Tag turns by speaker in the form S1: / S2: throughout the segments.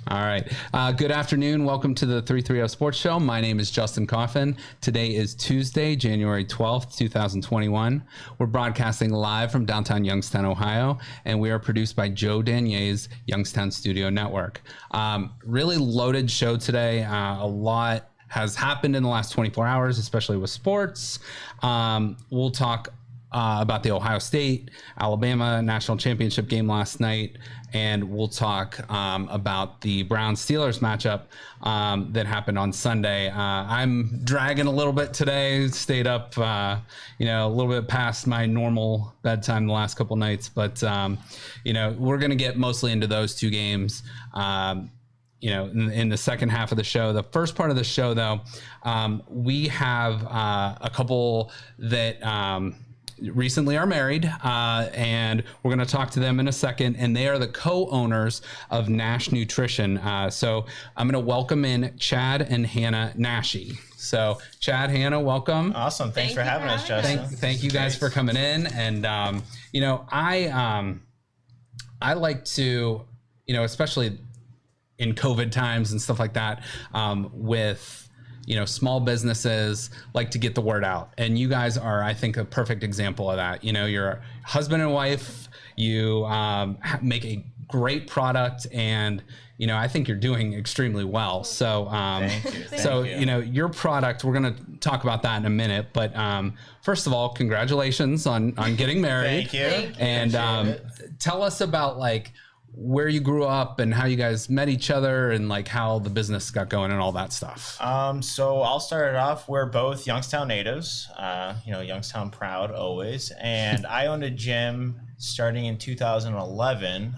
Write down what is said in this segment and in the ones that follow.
S1: All right. Good afternoon. Welcome to the 330 Sports Show. My name is Justin Coffin. Today is Tuesday, January 12th, 2021. We're broadcasting live from downtown Youngstown, Ohio, and we are produced by Joe Danier's Youngstown Studio Network. Really loaded show today. A lot has happened in the last 24 hours, especially with sports. We'll talk about the Ohio State, Alabama national championship game last night, and we'll talk about the Browns-Steelers matchup that happened on Sunday. I'm dragging a little bit today, stayed up, a little bit past my normal bedtime the last couple nights, but, we're going to get mostly into those two games, in the second half of the show. The first part of the show, though, we have a couple that recently are married, and we're going to talk to them in a second, and they are the co-owners of Nash Nutrition. So I'm going to welcome in Chad and Hanna Nasci. So Chad, Hanna, welcome.
S2: Awesome. Thanks for having us, Justin.
S1: Thank you guys for coming in. And, I like to, especially in COVID times and stuff like that, with small businesses, like to get the word out. And you guys are, I think, a perfect example of that. You're a husband and wife, you make a great product, and, I think you're doing extremely well. So, Thank you. Your product, we're going to talk about that in a minute. But first of all, congratulations on getting married.
S2: Thank you.
S1: And tell us about where you grew up and how you guys met each other and how the business got going and all that stuff.
S2: So I'll start it off. We're both Youngstown natives, Youngstown proud always. And I owned a gym starting in 2011.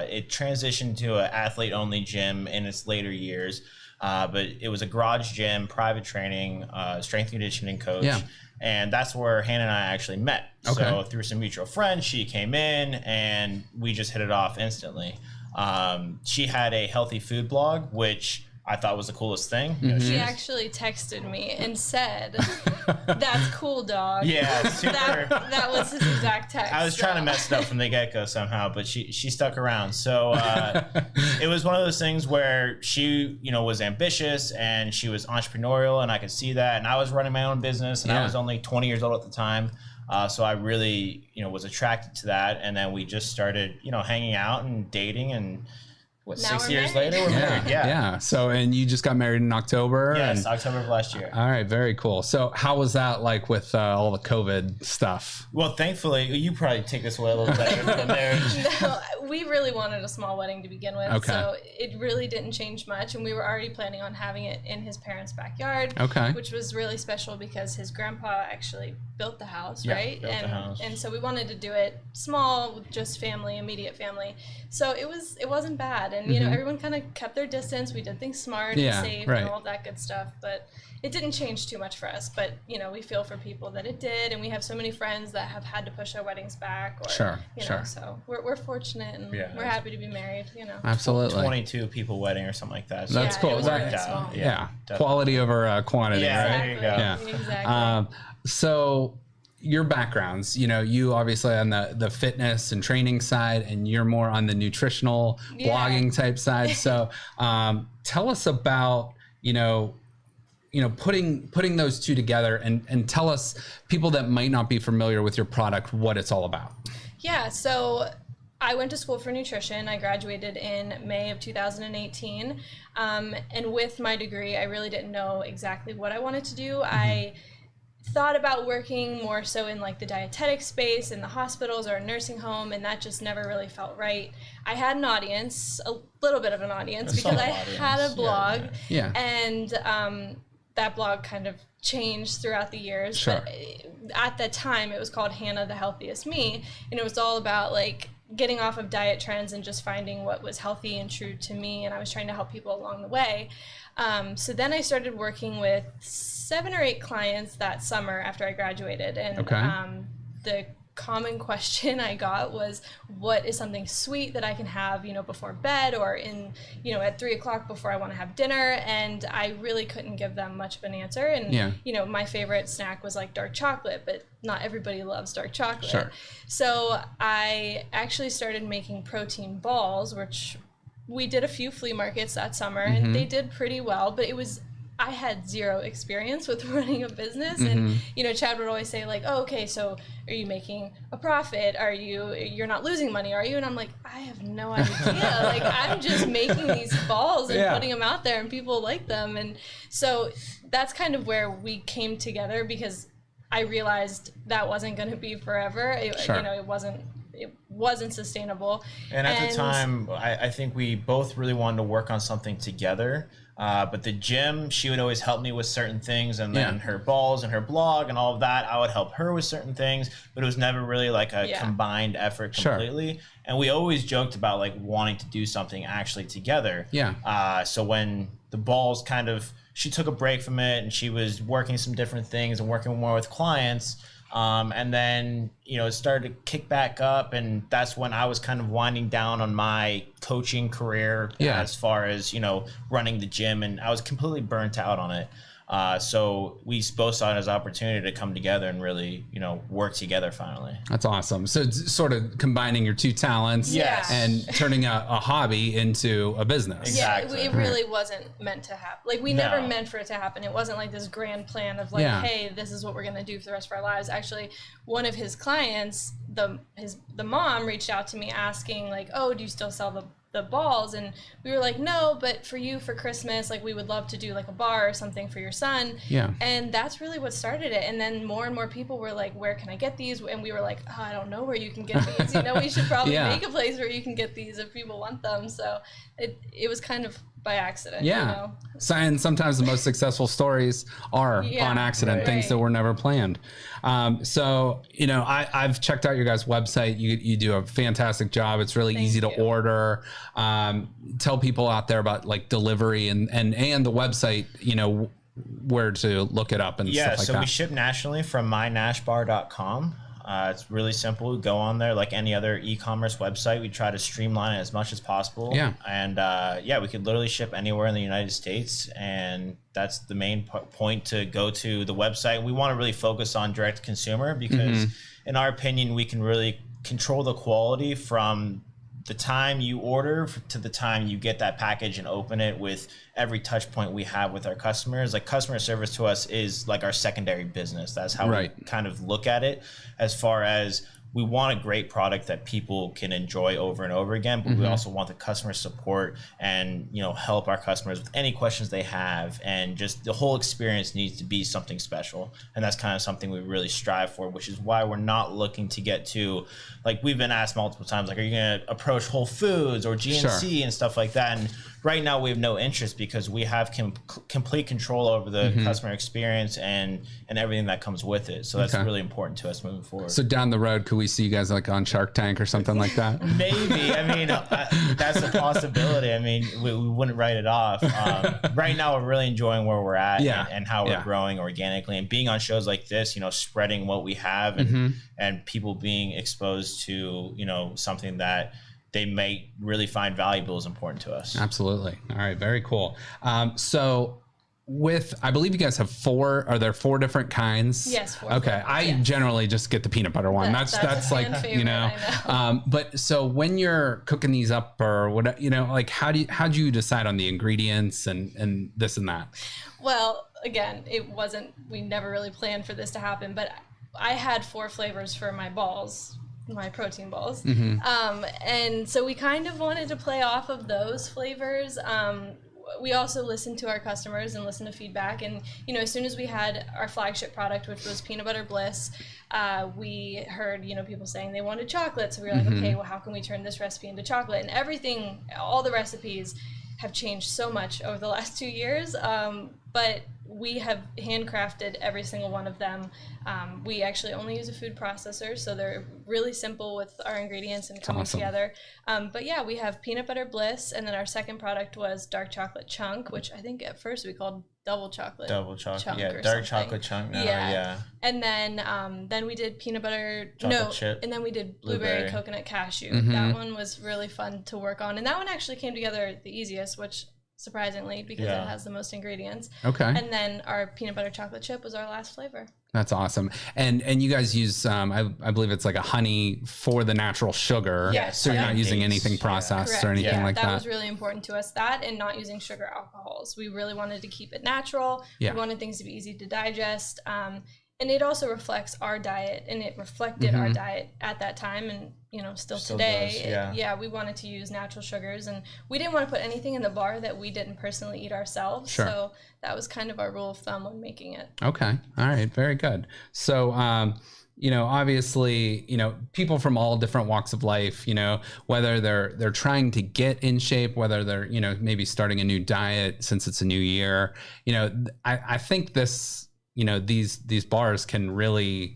S2: It transitioned to an athlete only gym in its later years. But it was a garage gym, private training, strength conditioning coach. Yeah. And that's where Hanna and I actually met. Okay. So through some mutual friends, she came in and we just hit it off instantly. She had a healthy food blog, which I thought was the coolest thing.
S3: Mm-hmm. She actually texted me and said, "That's cool, dog."
S2: Yeah, super.
S3: That was his exact text.
S2: I was trying to mess it up from the get-go somehow, but she stuck around. So it was one of those things where she, was ambitious and she was entrepreneurial, and I could see that. And I was running my own business, and I was only 20 years old at the time. So I really, was attracted to that. And then we just started, hanging out and dating, and 6 years later, we're married.
S1: Yeah. So, and you just got married in October?
S2: Yes, October of last year.
S1: All right, very cool. So how was that with all the COVID stuff?
S2: Well, thankfully, you probably take this away a little better than marriage.
S3: No, we really wanted a small wedding to begin with. Okay. So it really didn't change much, and we were already planning on having it in his parents' backyard, which was really special because his grandpa actually built the house, right?
S2: Built the house.
S3: And so we wanted to do it small with just family, immediate family. So it wasn't bad. And, everyone kind of kept their distance. We did things smart and safe and all of that good stuff. But it didn't change too much for us. But, we feel for people that it did. And we have so many friends that have had to push their weddings back. Or,
S1: sure.
S3: So we're fortunate, and we're happy to be married,
S1: Absolutely.
S2: 22 people wedding or something like that. So
S1: that's cool. Quality over quantity, right?
S2: There you go.
S3: Yeah, exactly.
S1: So your backgrounds, you obviously on the fitness and training side, and you're more on the nutritional blogging type side. So tell us about, putting those two together, and tell us, people that might not be familiar with your product, what it's all about.
S3: Yeah. So I went to school for nutrition. I graduated in May of 2018. And with my degree, I really didn't know exactly what I wanted to do. Mm-hmm. I thought about working more so in the dietetic space in the hospitals or a nursing home, and that just never really felt right. I had an audience, a little bit of an audience, because I had a blog, and that blog kind of changed throughout the years.
S1: Sure.
S3: But at the time, it was called Hanna the Healthiest Me, and it was all about getting off of diet trends and just finding what was healthy and true to me, and I was trying to help people along the way. So then I started working with 7 or 8 clients that summer after I graduated, and the common question I got was, what is something sweet that I can have, before bed, or in, at 3 o'clock before I want to have dinner? And I really couldn't give them much of an answer. And, my favorite snack was dark chocolate, but not everybody loves dark chocolate.
S1: Sure.
S3: So I actually started making protein balls, which we did a few flea markets that summer, and they did pretty well, but I had zero experience with running a business. And, you know, Chad would always say like, oh, okay, so are you making a profit? You're not losing money, are you? And I'm like, I have no idea. Like, I'm just making these balls and putting them out there and people like them. And so that's kind of where we came together, because I realized that wasn't going to be forever. You know, it wasn't sustainable.
S2: And at the time, I think we both really wanted to work on something together. But the gym, she would always help me with certain things, and then her balls and her blog and all of that, I would help her with certain things, but it was never really like a combined effort completely. And we always joked about like wanting to do something actually together. So when the balls she took a break from it and she was working some different things and working more with clients. And then, you know, it started to kick back up, and that's when I was kind of winding down on my coaching career as far as, you know, running the gym, and I was completely burnt out on it. So we both saw it as an opportunity to come together and really, you know, work together finally.
S1: That's awesome. So it's sort of combining your two talents and turning a hobby into a business.
S2: Exactly.
S3: Yeah, it really wasn't meant to happen. Like, we never meant for it to happen. It wasn't like this grand plan of like, hey, this is what we're going to do for the rest of our lives. Actually, one of his clients, the mom reached out to me asking like, oh, do you still sell the balls? And we were like, no, but for you, for Christmas, like, we would love to do like a bar or something for your son. And that's really what started it. And then more and more people were like, where can I get these? And we were like, oh, I don't know where you can get these. You know, we should probably make a place where you can get these if people want them. So it was kind of by accident. You know?
S1: So, and sometimes the most successful stories are on accident, things that were never planned. So, you know, I've checked out your guys' website. You do a fantastic job. It's really easy to order. Tell people out there about like delivery and the website, you know, where to look it up and stuff like that.
S2: So we ship nationally from mynashbar.com. It's really simple. Go on there like any other e-commerce website. We try to streamline it as much as possible. And we could literally ship anywhere in the United States. And that's the main point, to go to the website. We want to really focus on direct consumer because in our opinion, we can really control the quality from the time you order to the time you get that package and open it, with every touch point we have with our customers. Like, customer service to us is like our secondary business. That's how we kind of look at it, as far as we want a great product that people can enjoy over and over again, but we also want the customer support and, you know, help our customers with any questions they have, and just the whole experience needs to be something special. And that's kind of something we really strive for, which is why we're not looking to get to, like, we've been asked multiple times, like, are you going to approach Whole Foods or GNC and stuff like that? And right now we have no interest, because we have complete control over the customer experience and everything that comes with it. So that's really important to us moving forward.
S1: So down the road, could we see you guys like on Shark Tank or something like that?
S2: Maybe. I mean, that's a possibility. I mean, we wouldn't write it off. Right now we're really enjoying where we're at and how we're growing organically, and being on shows like this, you know, spreading what we have and people being exposed to, you know, something that they may really find valuable is important to us.
S1: Absolutely. All right. Very cool. So I believe you guys have are there 4 different kinds?
S3: Yes. 4.
S1: Okay. I generally just get the peanut butter one. That's like, favorite, you know, but so when you're cooking these up or what, you know, like how'd you decide on the ingredients and this and that?
S3: Well, again, we never really planned for this to happen, but I had 4 flavors for my balls, my protein balls. And so we kind of wanted to play off of those flavors. We also listened to our customers and listened to feedback. And, you know, as soon as we had our flagship product, which was Peanut Butter Bliss, we heard, you know, people saying they wanted chocolate. So we were like, okay, well, how can we turn this recipe into chocolate? And everything, all the recipes have changed so much over the last 2 years. But we have handcrafted every single one of them. We actually only use a food processor, so they're really simple with our ingredients and coming together. But yeah, we have Peanut Butter Bliss, and then our second product was Dark Chocolate Chunk, which I think at first we called Double Chocolate Chunk,
S2: yeah, Dark Chocolate Chunk now, yeah.
S3: And then we did Peanut Butter
S2: Chip.
S3: And then we did Blueberry Coconut Cashew. That one was really fun to work on, and that one actually came together the easiest, which surprisingly, because it has the most ingredients.
S1: Okay.
S3: And then our peanut butter chocolate chip was our last flavor.
S1: That's awesome. And you guys use, I believe it's like a honey for the natural sugar.
S3: Yes.
S1: So you're not using
S2: Dates.
S1: anything processed
S3: Correct.
S1: or anything like that.
S3: That was really important to us, that and not using sugar alcohols. We really wanted to keep it natural.
S1: Yeah.
S3: We wanted things to be easy to digest. And it also reflects our diet, and it reflected our diet at that time, and still today.
S2: Does,
S3: we wanted to use natural sugars, and we didn't want to put anything in the bar that we didn't personally eat ourselves.
S1: Sure.
S3: So that was kind of our rule of thumb when making it.
S1: Okay. All right. Very good. So, obviously, people from all different walks of life, whether they're trying to get in shape, whether they're, maybe starting a new diet since it's a new year, I think this, these bars can really,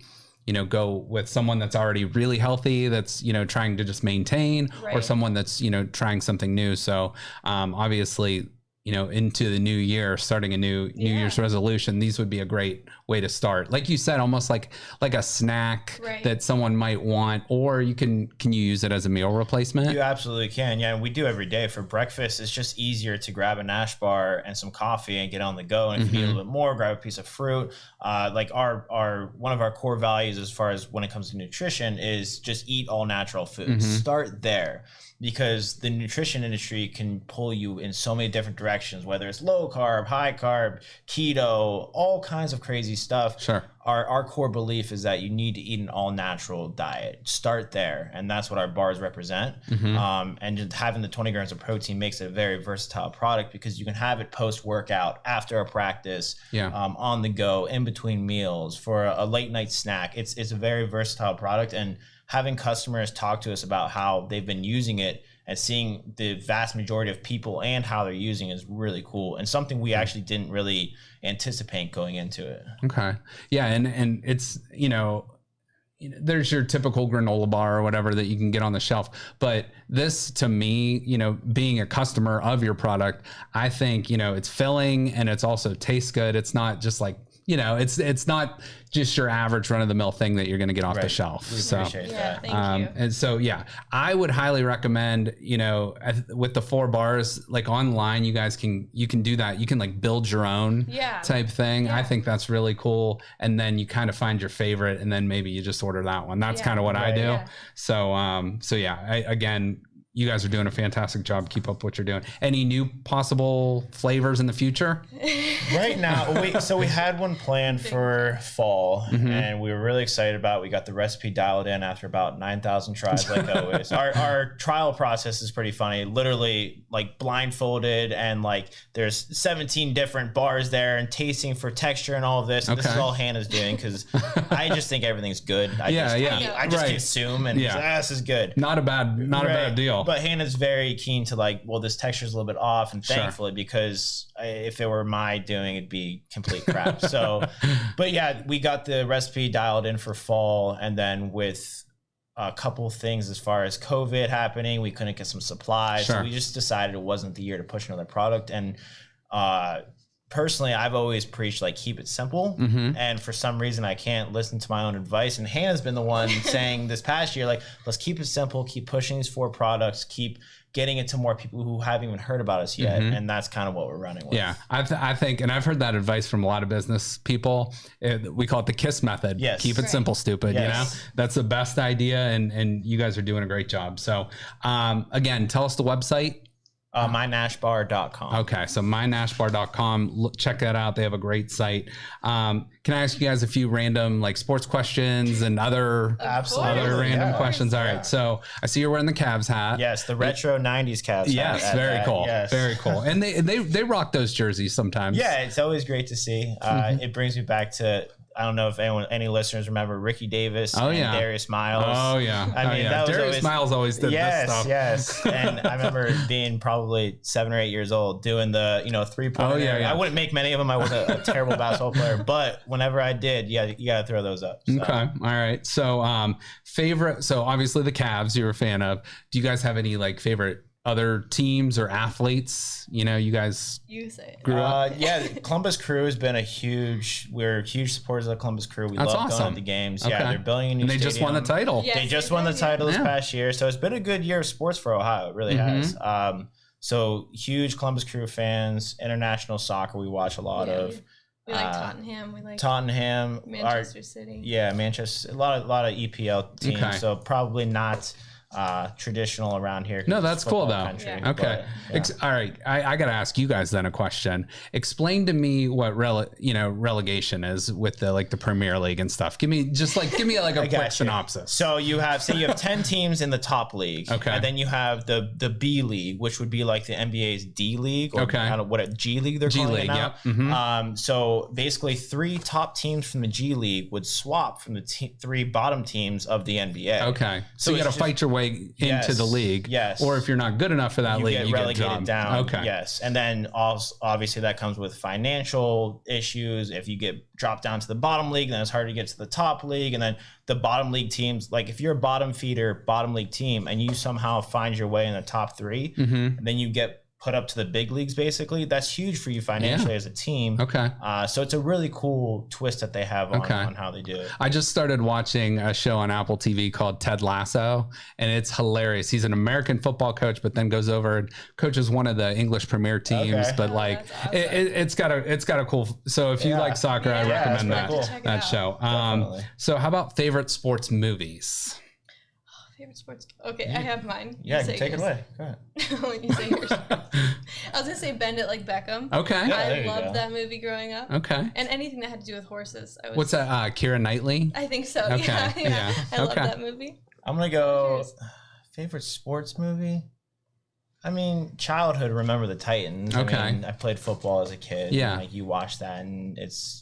S1: go with someone that's already really healthy, that's, trying to just maintain, or someone that's, trying something new. So, obviously, into the new year, starting a new Year's resolution, these would be a great way to start. Like you said, almost like a snack that someone might want, or can you use it as a meal replacement?
S2: You absolutely can. Yeah, and we do every day. For breakfast, it's just easier to grab a Nash bar and some coffee and get on the go. And if you need a little bit more, grab a piece of fruit. Like our one of our core values as far as when it comes to nutrition is just eat all natural foods. Start there. Because the nutrition industry can pull you in so many different directions, whether it's low carb, high carb, keto, all kinds of crazy stuff.
S1: Sure.
S2: Our core belief is that you need to eat an all natural diet. Start there. And that's what our bars represent. And just having the 20 grams of protein makes it a very versatile product, because you can have it post workout, after a practice, on the go, in between meals, for a late night snack. It's a very versatile product. And having customers talk to us about how they've been using it and seeing the vast majority of people and how they're using it is really cool, and something we actually didn't really anticipate going into it.
S1: Okay. Yeah. And it's, there's your typical granola bar or whatever that you can get on the shelf. But this, to me, being a customer of your product, I think, it's filling, and it's also tastes good. It's not just like, it's not just your average run of the mill thing that you're going to get off the shelf.
S2: We appreciate that.
S3: Thank you.
S1: And so, I would highly recommend, with the 4 bars, like online, you guys can do that. You can like build your own type thing. I think that's really cool. And then you kind of find your favorite, and then maybe you just order that one. That's kind of what I do.
S3: Yeah.
S1: So, again, you guys are doing a fantastic job. Keep up what you're doing. Any new possible flavors in the future?
S2: Right now, we had one planned for fall, and we were really excited about it. We got the recipe dialed in after about 9,000 tries, like always. Our trial process is pretty funny. Literally, like blindfolded, and like there's 17 different bars there, and tasting for texture and all of this. And this is all Hannah's doing, because I just think everything's good. I just consume, and this is good.
S1: Not a bad deal.
S2: But Hannah's very keen to like, well, this texture's a little bit off, and thankfully, because if it were my doing, it'd be complete crap. So, but we got the recipe dialed in for fall, and then with a couple things as far as COVID happening, we couldn't get some supplies. So we just decided it wasn't the year to push another product. And personally, I've always preached like keep it simple, and for some reason I can't listen to my own advice. And Hannah's been the one saying this past year, like, let's keep it simple, keep pushing these 4 products, keep getting it to more people who haven't even heard about us yet. And that's kind of what we're running with.
S1: Yeah, I think, and I've heard that advice from a lot of business people. We call it the KISS method.
S2: Yes.
S1: Keep it simple, stupid.
S2: Yes.
S1: That's the best idea, and you guys are doing a great job. So again, tell us the website.
S2: mynashbar.com.
S1: Okay, so mynashbar.com. Check that out. They have a great site. Can I ask you guys a few random like sports questions and other random questions? All right. So I see you're wearing the Cavs hat.
S2: Yes, the retro 90s Cavs hat.
S1: Yes, very cool.
S2: Yes.
S1: Very cool. And they rock those jerseys sometimes.
S2: Yeah, it's always great to see. It brings me back to, I don't know if any listeners remember Ricky Davis and Darius Miles.
S1: Oh yeah.
S2: I mean, that was
S1: Darius Miles always did this stuff.
S2: Yes. And I remember being probably 7 or 8 years old doing the 3-pointer.
S1: Oh yeah.
S2: I wouldn't make many of them. I was a terrible basketball player, but whenever I did, you got to throw those up. So.
S1: Okay. All right. So favorite. So obviously the Cavs you're a fan of. Do you guys have any like favorite other teams or athletes, you guys grew up?
S2: Columbus Crew has been we're huge supporters of the Columbus Crew. We love going to the games. Okay. Yeah, they're building a new stadium.
S1: Just won the title.
S3: Yes,
S2: they just won the title this past year. So it's been a good year of sports for Ohio. It really has. So huge Columbus Crew fans. International soccer we watch a lot of.
S3: We like Tottenham. We like
S2: Tottenham,
S3: Manchester City.
S2: Yeah, Manchester. A lot of EPL teams.
S1: Okay.
S2: So probably not traditional around here.
S1: No, that's cool though.
S2: Country,
S1: okay.
S2: But,
S1: All right. I got to ask you guys then a question. Explain to me what relegation is with the Premier League and stuff. Give me like a quick synopsis.
S2: So you have 10 teams in the top league.
S1: Okay.
S2: And then you have the B League, which would be like the NBA's D League. Or
S1: Okay.
S2: I don't know what a G League they're calling it now.
S1: Yep. Mm-hmm.
S2: So basically 3 top teams from the G League would swap from the 3 bottom teams of the NBA.
S1: Okay. So you got to fight your way into the league.
S2: Yes.
S1: Or if you're not good enough for that league, you
S2: relegated
S1: get dropped
S2: down.
S1: Okay.
S2: Yes. And then also, obviously that comes with financial issues. If you get dropped down to the bottom league, then it's hard to get to the top league. And then the bottom league teams, like if you're a bottom feeder, bottom league team, and you somehow find your way in the top 3, and then you get put up to the big leagues, basically, that's huge for you financially as a team.
S1: Okay.
S2: So it's a really cool twist that they have on how they do it.
S1: I just started watching a show on Apple TV called Ted Lasso, and it's hilarious. He's an American football coach, but then goes over and coaches one of the English Premier teams.
S2: Okay.
S1: But like,
S3: awesome.
S1: it's got a cool. So if you like soccer, I recommend
S2: that's pretty
S3: cool.
S1: that show.
S2: Definitely.
S1: So how about favorite sports movies?
S3: Favorite sports. Okay, I have mine.
S2: Yeah, take it away. Go ahead.
S3: You say yours. I was gonna say Bend It Like Beckham.
S1: Okay.
S2: Yeah,
S3: I
S2: there you
S3: loved
S2: go.
S3: that movie growing up.
S1: Okay.
S3: And anything that had to do with horses.
S1: What's that? Keira Knightley.
S3: I think so.
S1: Okay, yeah.
S3: I love
S1: Okay.
S3: that movie.
S2: I'm going to go
S3: Cheers.
S2: favorite sports movie. I mean, childhood, Remember the Titans.
S1: Okay.
S2: I mean, I played football as a kid.
S1: Yeah.
S2: And, like, you watch that, and it's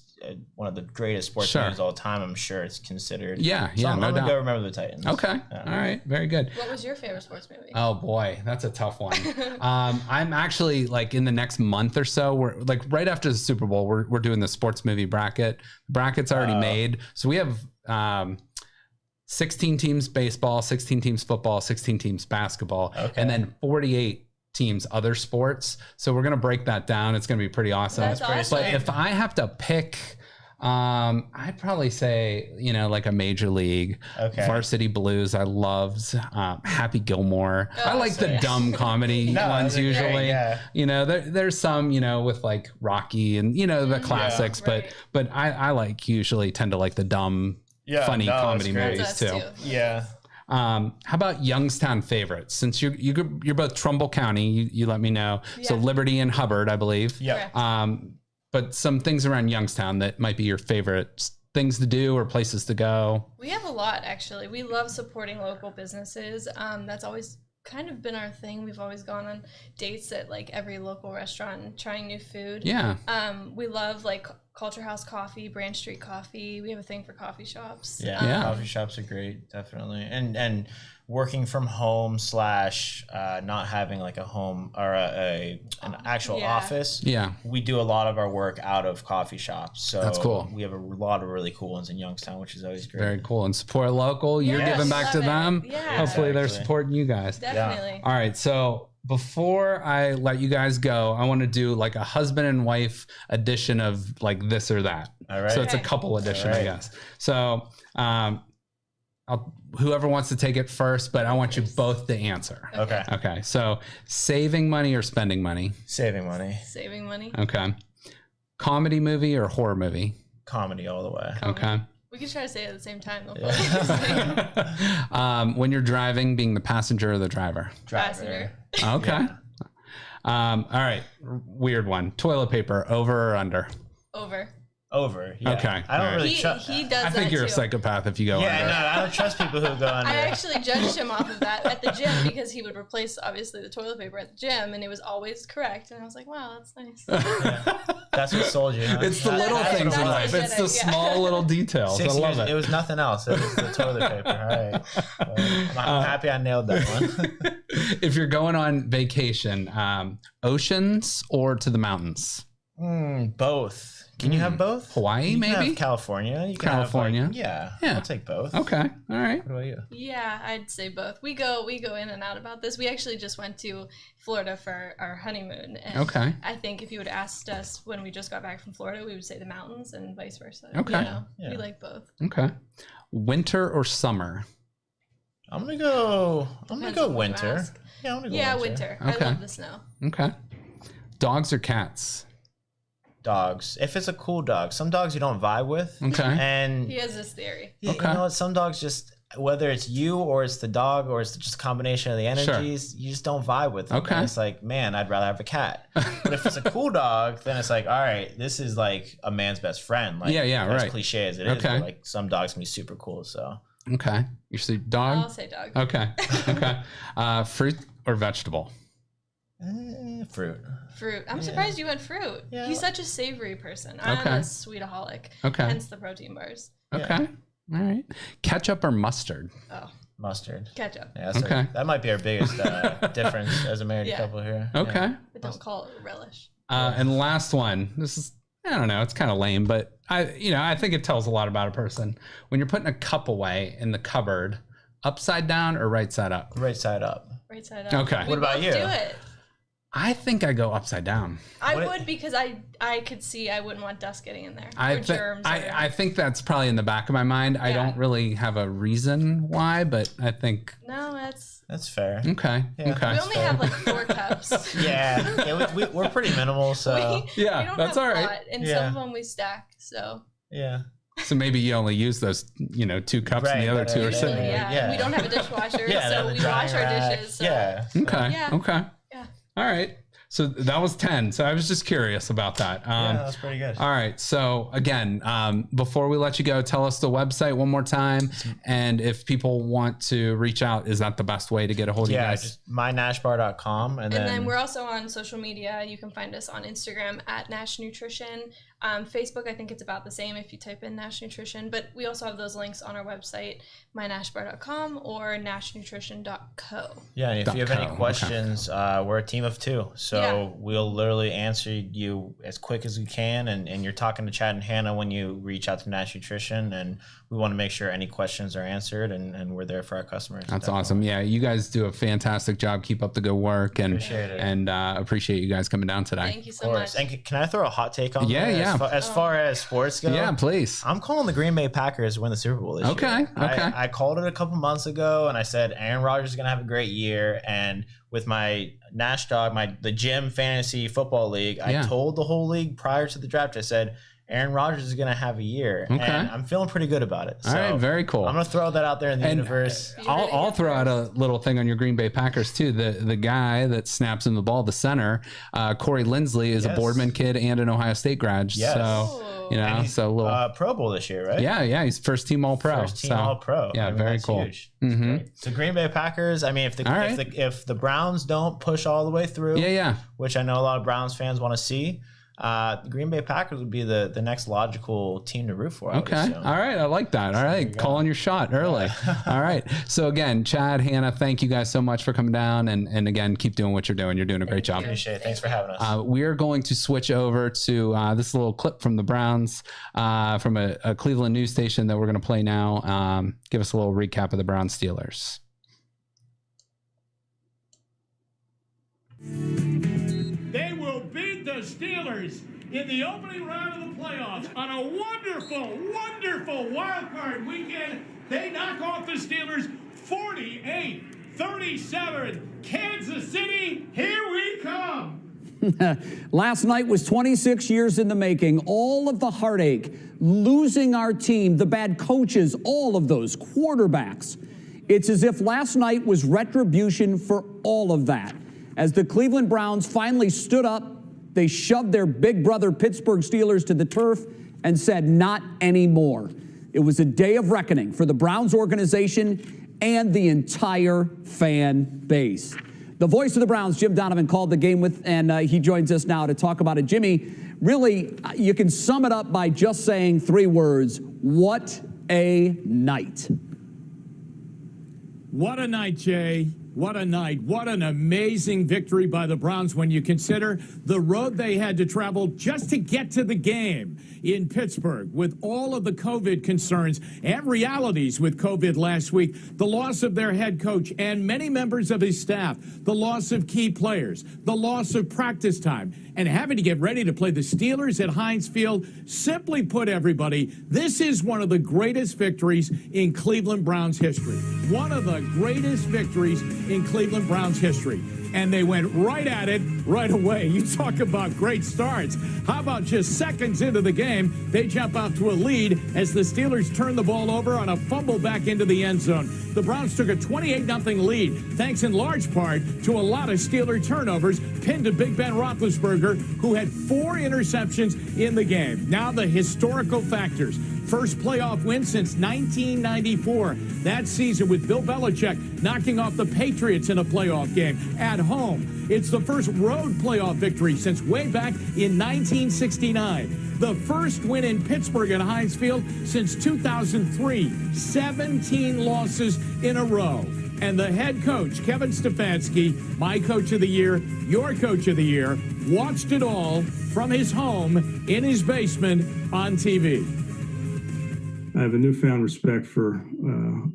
S2: one of the greatest sports
S1: Sure.
S2: movies of all time. I'm sure it's considered.
S1: Yeah.
S2: So
S1: Yeah.
S2: I'm
S1: No
S2: going to
S1: doubt.
S2: go Remember the Titans.
S1: Okay.
S2: Yeah.
S1: All right. Very good.
S3: What was your favorite sports movie?
S1: Oh boy, that's a tough one. I'm actually like in the next month or so, we're like right after the Super Bowl, we're doing the sports movie bracket. The bracket's already made. So we have 16 teams baseball, 16 teams football, 16 teams basketball, and then 48 teams other sports. So we're going to break that down. It's going to be pretty awesome.
S3: That's awesome.
S1: But if I have to pick, I'd probably say, like a major league, Varsity Blues. I loved Happy Gilmore. I like the dumb comedy ones usually. There's some, with like Rocky and, the classics, but I like usually tend to like the dumb, funny comedy movies too.
S2: Yeah.
S1: How about Youngstown favorites? Since you're both Trumbull County, you let me know. Yeah. So Liberty and Hubbard, I believe.
S2: Yeah.
S1: But some things around Youngstown that might be your favorite things to do or places to go.
S3: We have a lot, actually. We love supporting local businesses. That's always kind of been our thing. We've always gone on dates at like every local restaurant and trying new food.
S1: Yeah.
S3: We love like Culture House Coffee, Branch Street Coffee. We have a thing for coffee shops.
S2: Yeah. Coffee shops are great, definitely. And working from home / not having like a home or an actual office.
S1: Yeah.
S2: We do a lot of our work out of coffee shops. So
S1: that's cool.
S2: We have a lot of really cool ones in Youngstown, which is always great.
S1: Very cool. And support local. You're giving back to them.
S3: Yeah.
S1: Hopefully they're supporting you guys.
S3: Definitely.
S1: All right. So before I let you guys go, I want to do like a husband and wife edition of like this or that.
S2: All right.
S1: So it's a couple edition, I guess. So whoever wants to take it first, but I want you both to answer. Okay. So saving money or spending money?
S2: Saving money.
S3: Saving money.
S1: Okay. Comedy movie or horror movie?
S2: Comedy all the way.
S1: Okay.
S3: We could try to say it at the same time.
S1: When you're driving, being the passenger or the driver?
S3: Passenger.
S1: Okay. All right. Weird one. Toilet paper, over or under?
S2: Over. Yeah.
S1: Okay.
S2: I don't really trust.
S3: He does.
S1: I think you're a psychopath if you go under.
S2: No, I don't trust people who go under.
S3: I actually judged him off of that at the gym because he would replace obviously the toilet paper at the gym and it was always correct. And I was like, wow, that's nice.
S2: That's what sold you. Huh?
S1: It's the little things in life. It's the small little details.
S2: 6
S1: I love
S2: years,
S1: it.
S2: It was nothing else. It was the toilet paper. All right. Well, I'm happy I nailed that one.
S1: If you're going on vacation, oceans or to the mountains?
S2: Both. Can you have both?
S1: Hawaii,
S2: you
S1: maybe?
S2: Can have California. You can
S1: California.
S2: Have yeah. I'll take both.
S1: Okay. All right.
S2: What about you?
S3: Yeah, I'd say both. We go in and out about this. We actually just went to Florida for our honeymoon. And I think if you would have asked us when we just got back from Florida, we would say the mountains and vice versa.
S1: Okay.
S3: We like both.
S1: Okay. Winter or summer?
S2: I'm gonna go winter.
S3: Yeah, I'm gonna go winter.
S1: Okay.
S3: I love the snow.
S1: Okay. Dogs or cats?
S2: dogs. If it's a cool dog, some dogs you don't vibe with.
S1: Okay.
S2: And
S3: He has this theory.
S2: yeah,
S1: Okay.
S2: you know what? Some dogs just, whether it's you or it's the dog or it's just a combination of the energies, you just don't vibe with them.
S1: Okay.
S2: And it's like, man, I'd rather have a cat. But if it's a cool dog, then it's like, all right, this is like a man's best friend. Like,
S1: Yeah,
S2: as
S1: right.
S2: cliche as it is,
S1: Okay.
S2: but like some dogs can be super cool. So
S1: Okay. You say
S3: I'll
S1: dog?
S3: say dog.
S1: Okay. Okay. Fruit or vegetable?
S2: fruit.
S3: Fruit. I'm surprised you went fruit.
S2: Yeah.
S3: He's such a savory person. I'm
S1: Okay.
S3: a sweetaholic.
S1: Okay.
S3: Hence the protein bars.
S1: Okay. All right. Ketchup or mustard?
S3: Oh,
S2: Mustard.
S3: ketchup.
S2: Yeah, so
S1: Okay.
S2: that might be our biggest difference as a married
S3: Yeah.
S2: couple here.
S1: Okay.
S2: Yeah.
S3: But don't call it relish.
S1: And last one. This is, I don't know, it's kind of lame, but I think it tells a lot about a person. When you're putting a cup away in the cupboard, upside down or right side up?
S2: Right side up.
S3: Right side up.
S1: Okay.
S3: We
S2: What about
S3: both
S2: you?
S3: Do it.
S1: I think I go upside down.
S3: I
S2: What-
S3: would because I could see I wouldn't want dust getting in there.
S1: I
S3: or germs.
S1: I think that's probably in the back of my mind. I
S3: Yeah.
S1: don't really have a reason why, but I think
S3: No, that's.
S2: That's fair.
S1: okay.
S2: Yeah.
S1: Okay.
S3: We only have like 4 cups.
S2: Yeah, we're pretty minimal, so
S1: Yeah,
S3: we don't
S1: that's
S3: have
S1: all
S3: a
S1: right.
S3: lot, and
S2: Yeah.
S3: some of them we stack. So
S2: yeah.
S1: So maybe you only use those, 2 cups and
S2: Right,
S1: the other
S2: right,
S1: 2 are
S2: right,
S1: sitting
S2: right,
S1: there.
S3: yeah.
S2: yeah.
S3: We don't have a dishwasher,
S2: Yeah,
S3: so
S2: the
S3: we
S2: drying
S3: wash our
S2: rack.
S3: dishes. So.
S2: Yeah.
S1: Okay.
S3: Yeah.
S1: Okay.
S3: Yeah.
S1: All right. So that was 10. So I was just curious about that.
S2: Yeah, that's pretty good.
S1: All right. So again, before we let you go, tell us the website one more time. And if people want to reach out, is that the best way to get a hold of you
S2: Yeah,
S1: guys?
S2: just mynashbar.com
S3: And then we're also on social media. You can find us on Instagram at Nash Nutrition. Facebook, I think it's about the same if you type in Nash Nutrition. But we also have those links on our website, mynashbar.com or nashnutrition.co.
S2: Yeah, and if you have
S1: .co,
S2: any
S1: okay.
S2: questions, we're a team of 2. So
S3: Yeah.
S2: we'll literally answer you as quick as we can. And you're talking to Chad and Hannah when you reach out to Nash Nutrition. And we want to make sure any questions are answered. And we're there for our customers.
S1: That's
S2: definitely.
S1: awesome. Yeah, you guys do a fantastic job. Keep up the good work, and
S2: Appreciate it.
S1: and appreciate you guys coming down today.
S3: Thank you
S2: Of
S3: so
S2: course.
S3: much.
S2: And can I throw a hot take on
S1: Yeah,
S2: that?
S1: yeah.
S2: As far as sports go?
S1: Yeah, please.
S2: I'm calling the Green Bay Packers to win the Super Bowl this
S1: Okay,
S2: year.
S1: okay.
S2: I called it a couple months ago, and I said Aaron Rodgers is going to have a great year. And with my Nash dog, the gym fantasy football league, I
S1: Yeah.
S2: told the whole league prior to the draft, I said Aaron Rodgers is going to have a year.
S1: Okay.
S2: And I'm feeling pretty good about it.
S1: All right, very cool.
S2: I'm going to throw that out there in the
S1: And
S2: universe.
S1: I'll throw out a little thing on your Green Bay Packers too. The guy that snaps him the ball, the center, Corey Lindsley, is a
S2: Yes.
S1: Boardman kid and an Ohio State grad.
S2: Yes.
S1: So
S2: And he's,
S1: so a little.
S2: Pro Bowl this year, right?
S1: Yeah, he's first team All Pro.
S2: First team
S1: so,
S2: All Pro.
S1: Yeah, very
S2: that's
S1: cool.
S2: Huge. That's
S1: Mhm.
S2: great. So Green Bay Packers. I mean, if
S1: All right.
S2: if the Browns don't push all the way through,
S1: Yeah.
S2: which I know a lot of Browns fans want to see, the Green Bay Packers would be the next logical team to root for. I would
S1: Okay.
S2: assume.
S1: All right. I like that. All right. Calling your shot early. All right. So again, Chad, Hannah, thank you guys so much for coming down. And again, keep doing what you're doing. You're doing a great job.
S2: Appreciate it. Thanks for having us.
S1: We're going to switch over to this little clip from the Browns, from a Cleveland news station that we're going to play now. Give us a little recap of the Browns Steelers.
S4: They will beat the Steelers in the opening round of the playoffs on a wonderful, wonderful wild card weekend. They knock off the Steelers 48-37. Kansas City, here we come.
S5: Last night was 26 years in the making. All of the heartache, losing our team, the bad coaches, all of those quarterbacks. It's as if last night was retribution for all of that. As the Cleveland Browns finally stood up, they shoved their big brother Pittsburgh Steelers to the turf and said, not anymore. It was a day of reckoning for the Browns organization and the entire fan base. The voice of the Browns, Jim Donovan, called the game with, and he joins us now to talk about it. Jimmy, really, you can sum it up by just saying 3 words. What a night.
S4: What a night, Jay. What a night. What an amazing victory by the Browns when you consider the road they had to travel just to get to the game in Pittsburgh with all of the COVID concerns and realities with COVID last week, the loss of their head coach and many members of his staff, the loss of key players, the loss of practice time, and having to get ready to play the Steelers at Heinz Field. Simply put, everybody, this is one of the greatest victories in Cleveland Browns history. One of the greatest victories in Cleveland Browns history. and they went right at it right away. You talk about great starts. How about just seconds into the game, they jump out to a lead as the Steelers turn the ball over on a fumble back into the end zone. The Browns took a 28-0 lead, thanks in large part to a lot of Steeler turnovers, pinned to Big Ben Roethlisberger, who had 4 interceptions in the game. Now the historical factors. First playoff win since 1994. That season with Bill Belichick knocking off the Patriots in a playoff game at home. It's the first road playoff victory since way back in 1969. The first win in Pittsburgh at Heinz Field since 2003. 17 losses in a row. And the head coach, Kevin Stefanski, my coach of the year, your coach of the year, watched it all from his home in his basement on TV.
S6: I have a newfound respect for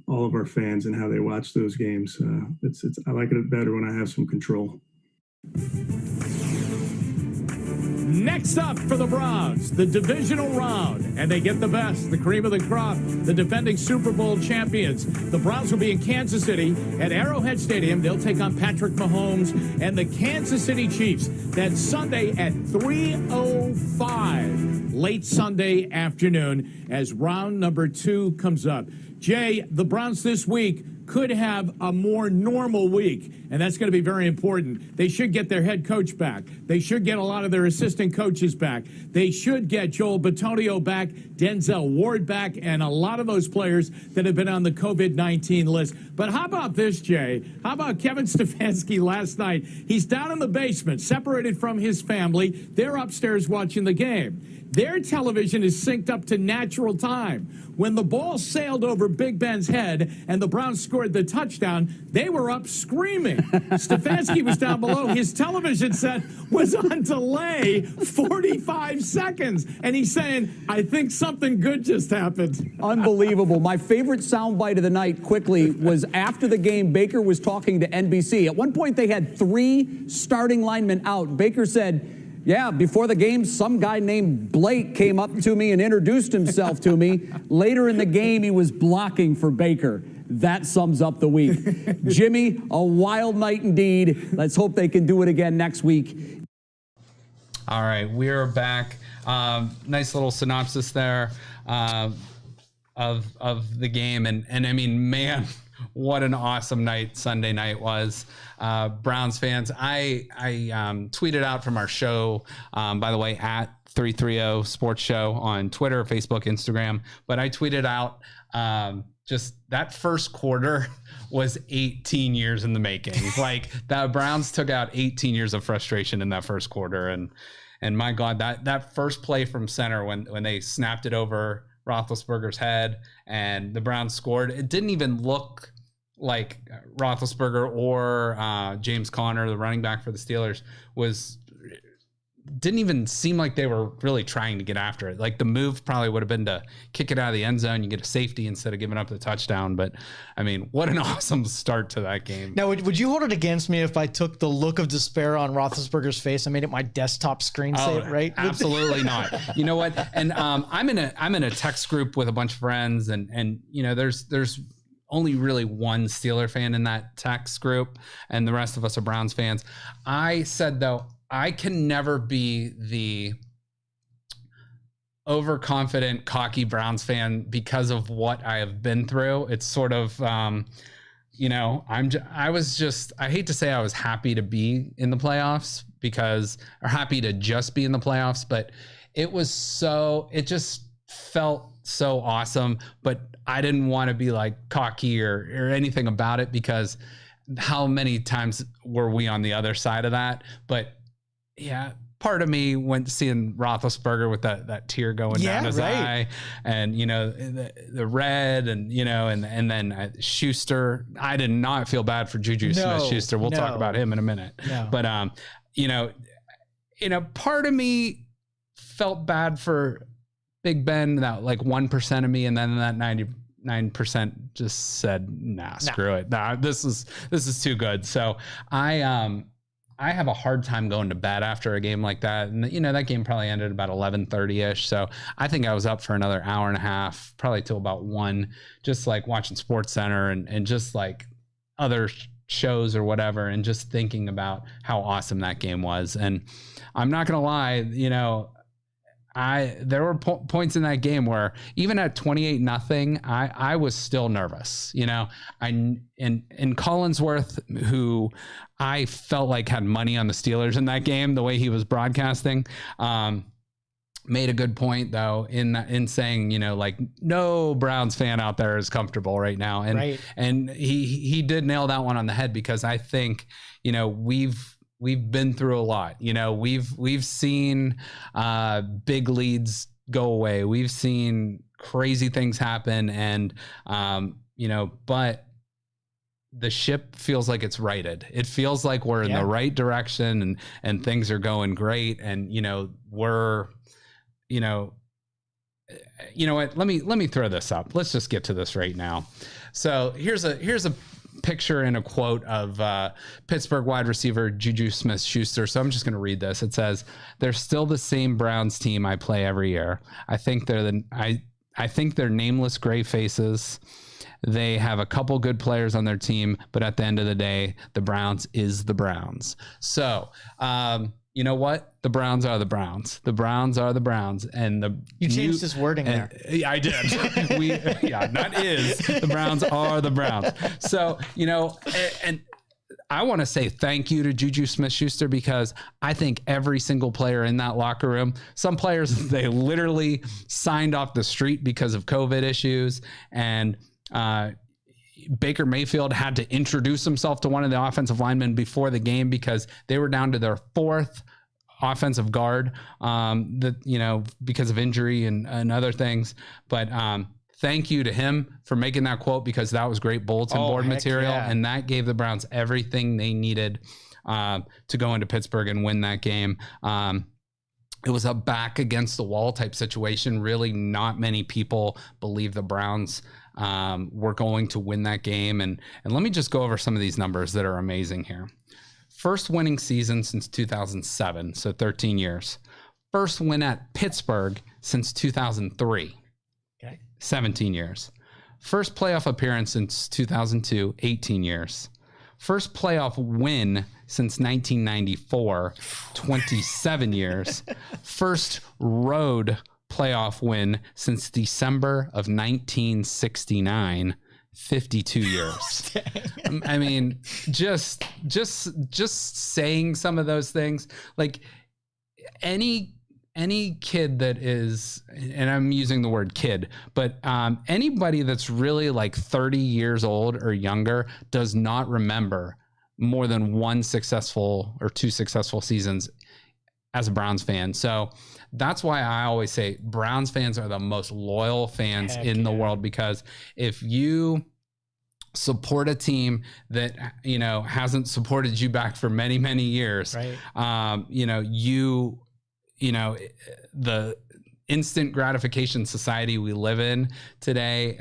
S6: all of our fans and how they watch those games. I like it better when I have some control.
S4: Next up for the Browns, the divisional round, and they get the best, the cream of the crop, the defending Super Bowl champions. The Browns will be in Kansas City at Arrowhead Stadium. They'll take on Patrick Mahomes and the Kansas City Chiefs. That's Sunday at 3:05, late Sunday afternoon, as round number 2 comes up. Jay, the Browns this week could have a more normal week, and that's going to be very important. They should get their head coach back. They should get a lot of their assistant coaches back. They should get Joel Bitonio back, Denzel Ward back, and a lot of those players that have been on the COVID-19 list. But how about this, Jay? How about Kevin Stefanski last night? He's down in the basement, separated from his family. They're upstairs watching the game. Their television is synced up to natural time. When the ball sailed over Big Ben's head and the Browns scored the touchdown, they were up screaming. Stefanski was down below. His television set was on delay 45 seconds. And he's saying, I think something good just happened.
S5: Unbelievable. My favorite soundbite of the night, quickly, was after the game, Baker was talking to NBC. At one point, they had 3 starting linemen out. Baker said, yeah, before the game, some guy named Blake came up to me and introduced himself to me. Later in the game, he was blocking for Baker. That sums up the week. Jimmy, a wild night indeed. Let's hope they can do it again next week.
S1: All right, we're back. Nice little synopsis there of the game. And I mean, man, what an awesome night Sunday night was. Browns fans, I tweeted out from our show, by the way, at 330 Sports Show on Twitter, Facebook, Instagram. But I tweeted out just that first quarter was 18 years in the making. Like, the Browns took out 18 years of frustration in that first quarter. And my God, that first play from center when they snapped it over Roethlisberger's head and the Browns scored, it didn't even look like Roethlisberger or James Conner, the running back for the Steelers, didn't even seem like they were really trying to get after it. Like, the move probably would have been to kick it out of the end zone. You get a safety instead of giving up the touchdown. But I mean, what an awesome start to that game.
S7: Now, would you hold it against me if I took the look of despair on Roethlisberger's face and made it my desktop screensaver, right?
S1: Absolutely not. You know what? And I'm in a text group with a bunch of friends, and you know, there's only really one Steeler fan in that text group, and the rest of us are Browns fans. I said, though, I can never be the overconfident, cocky Browns fan because of what I have been through. It's sort of, you know, I hate to say I was happy to be in the playoffs or happy to just be in the playoffs, but it just felt so awesome. But I didn't want to be like cocky or anything about it, because how many times were we on the other side of that? But yeah, part of me went seeing Roethlisberger with that tear going down his eye, and you know, the red, and you know, and then Schuster. I did not feel bad for Juju Smith-Schuster. We'll talk about him in a minute. No. But you know, part of me felt bad for Big Ben, that like 1% of me, and then that 99% just said, nah, screw it. Nah, this is too good. So I have a hard time going to bed after a game like that. And, you know, that game probably ended about 11:30-ish. So I think I was up for another hour and a half, probably till about 1, just like watching SportsCenter and just like other shows or whatever, and just thinking about how awesome that game was. And I'm not gonna lie, there were points in that game where even at 28-0, I was still nervous. In Collinsworth, who I felt like had money on the Steelers in that game, the way he was broadcasting, made a good point though in saying, no Browns fan out there is comfortable right now. And he did nail that one on the head, because I think, we've been through a lot. We've seen big leads go away. We've seen crazy things happen, and but the ship feels like it's righted. It feels like we're in the right direction, and things are going great. And we're you know what? Let me throw this up. Let's just get to this right now. So here's a picture and a quote of Pittsburgh wide receiver Juju Smith-Schuster. So I'm just going to read this. It says, "They're still the same Browns team I play every year. I think they're nameless gray faces. They have a couple good players on their team, but at the end of the day, the Browns is the Browns." So, you know what? The Browns are the Browns. The Browns are the Browns. And
S7: you changed this wording there.
S1: I did. Not is. The Browns are the Browns. So, and I want to say thank you to Juju Smith-Schuster, because I think every single player in that locker room, some players, they literally signed off the street because of COVID issues. And Baker Mayfield had to introduce himself to one of the offensive linemen before the game because they were down to their fourth offensive guard, because of injury and other things. But thank you to him for making that quote, because that was great bulletin board material. Yeah. And that gave the Browns everything they needed to go into Pittsburgh and win that game. It was a back against the wall type situation. Really, not many people believe the Browns were going to win that game. And let me just go over some of these numbers that are amazing here. First winning season since 2007, so 13 years. First win at Pittsburgh since 2003, 17 years. First playoff appearance since 2002, 18 years. First playoff win since 1994, 27 years. First road playoff win since December of 1969, 52 years. I mean, just saying some of those things, like any kid that is, and I'm using the word kid, but anybody that's really like 30 years old or younger does not remember more than one successful or two successful seasons as a Browns fan. So that's why I always say Browns fans are the most loyal fans in the world, because if you support a team that, hasn't supported you back for many, many years, right. The instant gratification society we live in today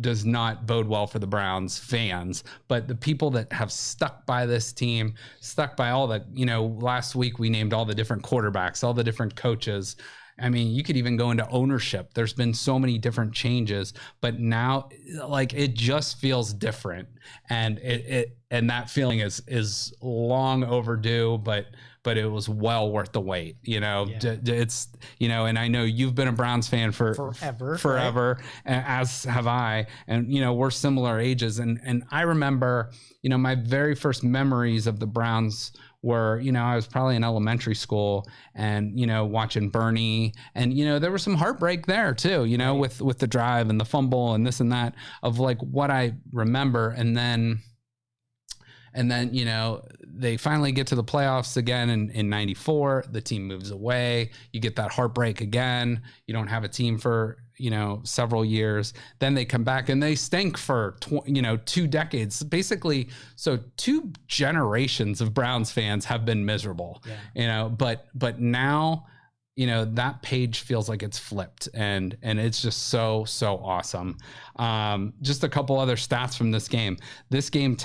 S1: does not bode well for the Browns fans. But the people that have stuck by this team, stuck by all the, last week we named all the different quarterbacks, all the different coaches. I mean, you could even go into ownership. There's been so many different changes, but now like it just feels different. And and that feeling is long overdue, but it was well worth the wait. It's, and I know you've been a Browns fan for forever, right? As have I. And, we're similar ages. And I remember, my very first memories of the Browns were, I was probably in elementary school and, watching Bernie, and, there was some heartbreak there too, right. with the drive and the fumble and this and that of like what I remember. And then, they finally get to the playoffs again in 94, the team moves away. You get that heartbreak again. You don't have a team for, several years. Then they come back and they stink for, 2 decades, basically. So 2 generations of Browns fans have been miserable, but now, that page feels like it's flipped, and it's just so awesome. Just a couple other stats from this game. This game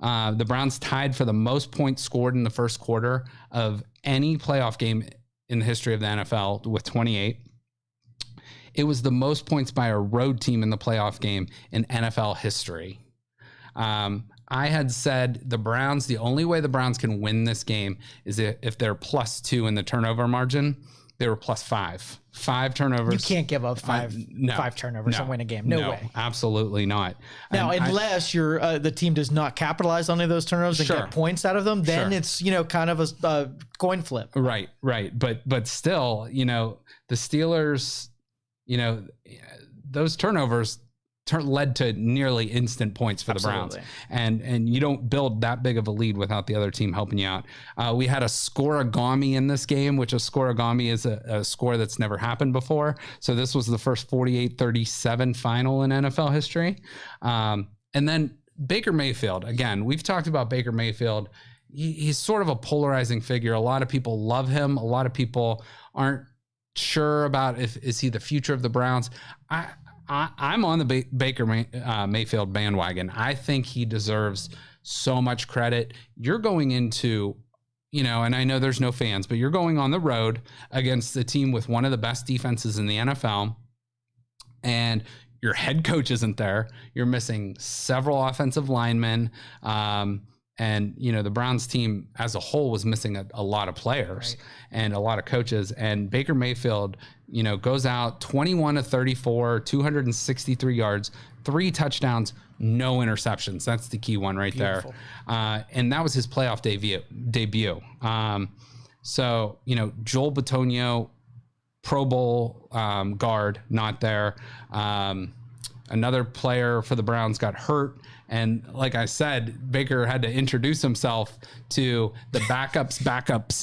S1: the Browns tied for the most points scored in the first quarter of any playoff game in the history of the NFL with 28. It was the most points by a road team in the playoff game in NFL history. I had said the Browns, the only way the Browns can win this game is if they're +2 in the turnover margin. They were +5. 5 turnovers.
S7: You can't give up five turnovers and win a game. No way.
S1: Absolutely not.
S7: Now, unless the team does not capitalize on any of those turnovers and get points out of them, then it's, kind of a coin flip.
S1: Right. But still, the Steelers, those turnovers led to nearly instant points for the Browns. And you don't build that big of a lead without the other team helping you out. We had a scoreagami in this game, which a scoreagami is a score that's never happened before. So this was the first 48-37 final in NFL history. And then Baker Mayfield, again, we've talked about Baker Mayfield. He's sort of a polarizing figure. A lot of people love him. A lot of people aren't sure about is he the future of the Browns. I'm on the Baker Mayfield bandwagon. I think he deserves so much credit. You're going into, and I know there's no fans, but you're going on the road against a team with one of the best defenses in the NFL, and your head coach isn't there. You're missing several offensive linemen. And, the Browns team as a whole was missing a lot of players and a lot of coaches. And Baker Mayfield, goes out 21-34, 263 yards, 3 touchdowns, no interceptions. That's the key one right there. And that was his playoff debut. So, Joel Bitonio, Pro Bowl guard, not there. Another player for the Browns got hurt. And like I said, Baker had to introduce himself to the backup's backup,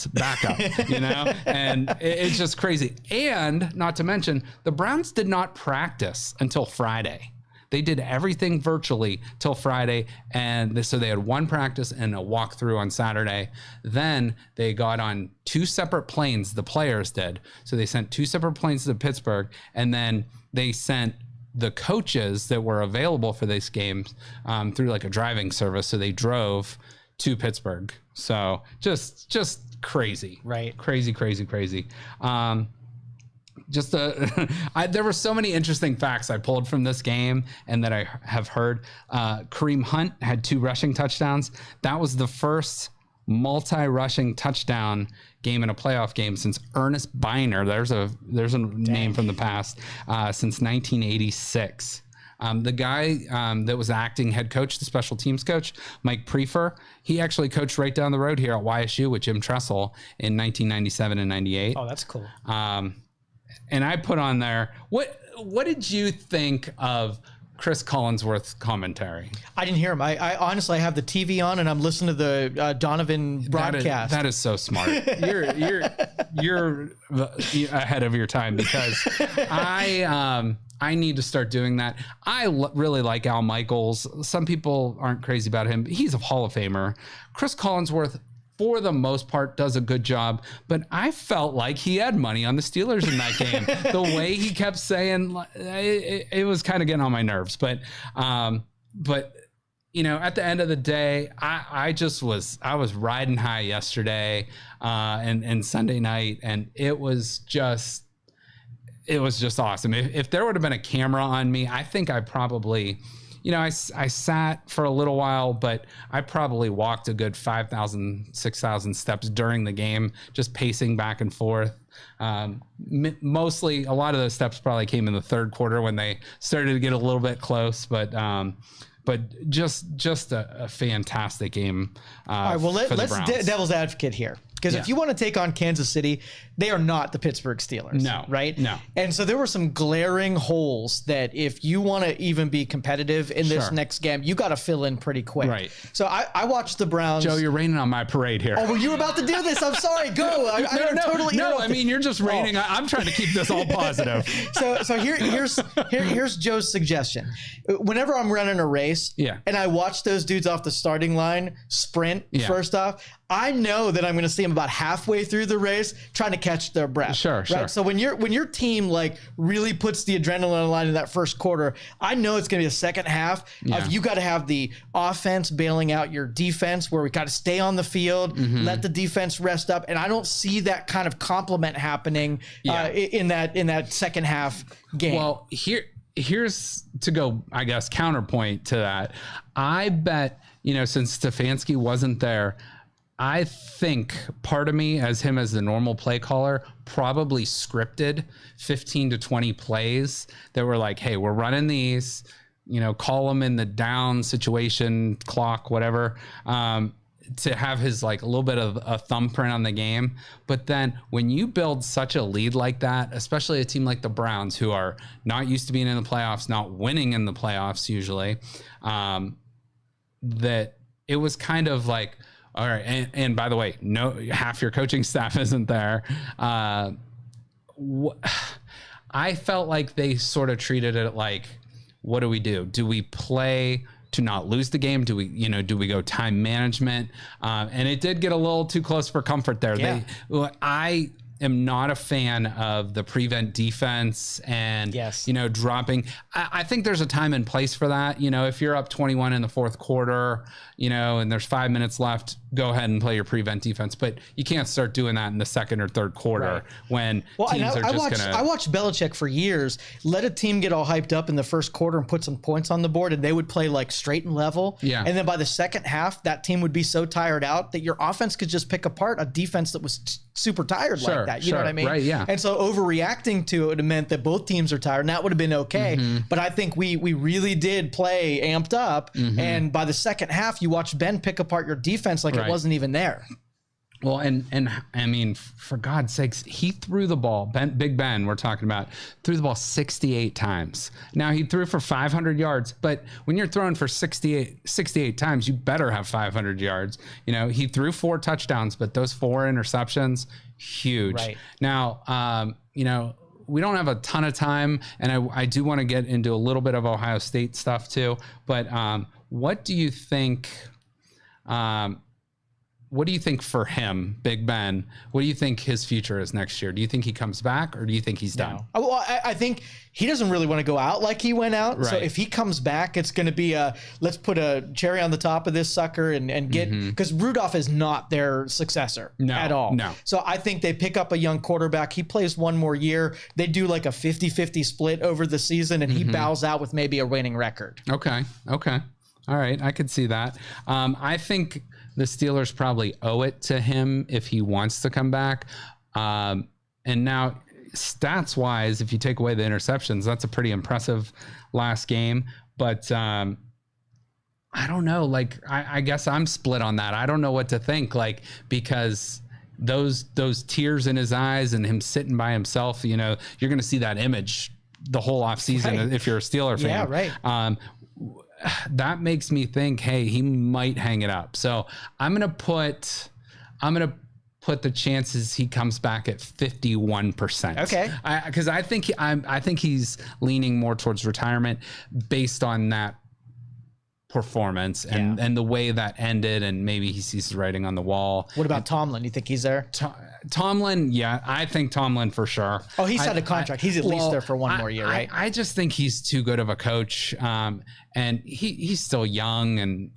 S1: and it's just crazy. And not to mention, the Browns did not practice until Friday. They did everything virtually till Friday. And so they had one practice and a walkthrough on Saturday. Then they got on 2 separate planes, the players did. So they sent 2 separate planes to Pittsburgh, and then they sent the coaches that were available for these games through like a driving service. So they drove to Pittsburgh. So just crazy, right? Crazy. There were so many interesting facts I pulled from this game and that I have heard. Kareem Hunt had 2 rushing touchdowns. That was the first multi-rushing touchdown game in a playoff game since Ernest Biner. There's a name from the past, since 1986. The guy that was acting head coach, the special teams coach, Mike Prefer, he actually coached right down the road here at YSU with Jim Tressel in 1997 and 98.
S7: Oh, that's cool.
S1: And I put on there, what did you think of Chris Collinsworth's commentary? I
S7: didn't hear him. I honestly have the TV on and I'm listening to the Donovan broadcast.
S1: That is so smart. You're ahead of your time, because I need to start doing that. I really like Al Michaels. Some people aren't crazy about him. He's a Hall of Famer. Chris Collinsworth, for the most part, does a good job, but I felt like he had money on the Steelers in that game. The way he kept saying it was kind of getting on my nerves, but at the end of the day, I was riding high yesterday and Sunday night, and it was just awesome. If there would have been a camera on me, I think I probably, I sat for a little while, but I probably walked a good 5,000, 6,000 steps during the game, just pacing back and forth. Mostly, a lot of those steps probably came in the third quarter when they started to get a little bit close, but just a fantastic game.
S7: All right, well, let's devil's advocate here. Because if you want to take on Kansas City, they are not the Pittsburgh Steelers.
S1: No.
S7: Right?
S1: No.
S7: And so there were some glaring holes that if you want to even be competitive in this next game, you got to fill in pretty quick.
S1: Right.
S7: So I watched the Browns.
S1: Joe, you're raining on my parade here.
S7: Oh, were you about to do this? I'm sorry. Go.
S1: No, I mean, you're just raining. I'm trying to keep this all positive.
S7: So here's Joe's suggestion. Whenever I'm running a race and I watch those dudes off the starting line sprint first off, I know that I'm going to see them about halfway through the race trying to catch their breath.
S1: Sure.
S7: So when your team like really puts the adrenaline on the line in that first quarter, I know it's going to be a second half of you got to have the offense bailing out your defense, where we got to stay on the field, let the defense rest up, and I don't see that kind of complement happening in that second half game.
S1: Well, here's to go, I guess, counterpoint to that. I bet since Stefanski wasn't there, I think part of me, as the normal play caller, probably scripted 15 to 20 plays that were like, hey, we're running these, call them in the down situation, clock, whatever, to have his like a little bit of a thumbprint on the game. But then when you build such a lead like that, especially a team like the Browns, who are not used to being in the playoffs, not winning in the playoffs usually, that it was kind of like, all right. And by the way, no, half your coaching staff isn't there. I felt like they sort of treated it like, what do we do? Do we play to not lose the game? Do we go time management? And it did get a little too close for comfort there.
S7: Yeah.
S1: I am not a fan of the prevent defense and, dropping. I think there's a time and place for that. If you're up 21 in the fourth quarter, and there's 5 minutes left, go ahead and play your prevent defense. But you can't start doing that in the second or third quarter when teams are just going to.
S7: I watched Belichick for years let a team get all hyped up in the first quarter and put some points on the board, and they would play like straight and level.
S1: Yeah.
S7: And then by the second half, that team would be so tired out that your offense could just pick apart a defense that was super tired like that. You know what I mean?
S1: Right, yeah.
S7: And so overreacting to it meant that both teams are tired, and that would have been okay.
S1: Mm-hmm.
S7: But I think we really did play amped up, and by the second half, you watched Ben pick apart your defense like it wasn't even there.
S1: Well, and I mean, for God's sakes, he threw the ball. Big Ben, we're talking about, threw the ball 68 times. Now, he threw for 500 yards, but when you're throwing for 68 times, you better have 500 yards. He threw 4 touchdowns, but those 4 interceptions, huge. Right. Now, we don't have a ton of time, and I do want to get into a little bit of Ohio State stuff too, but what do you think... what do you think for him, Big Ben? What do you think his future is next year? Do you think he comes back, or do you think he's done?
S7: No. Well, I think he doesn't really want to go out like he went out. Right. So if he comes back, it's going to be let's put a cherry on the top of this sucker and get, because Rudolph is not their successor at all.
S1: No.
S7: So I think they pick up a young quarterback. He plays one more year. They do like a 50-50 split over the season, and he bows out with maybe a winning record.
S1: Okay. All right. I could see that. I think the Steelers probably owe it to him if he wants to come back. And now, stats wise, if you take away the interceptions, that's a pretty impressive last game. But I don't know. Like, I guess I'm split on that. I don't know what to think. Like, because those tears in his eyes and him sitting by himself, you're going to see that image the whole offseason if you're a Steeler fan.
S7: Yeah, right.
S1: That makes me think, hey, he might hang it up. So I'm gonna put the chances he comes back at 51%.
S7: Okay.
S1: Because I think he's leaning more towards retirement based on that performance and the way that ended, and maybe he sees his writing on the wall.
S7: What about Tomlin? You think he's there?
S1: Tomlin, yeah, I think Tomlin for sure.
S7: Oh, he signed a contract. He's at least there for one more year, right?
S1: I just think he's too good of a coach, and he's still young, and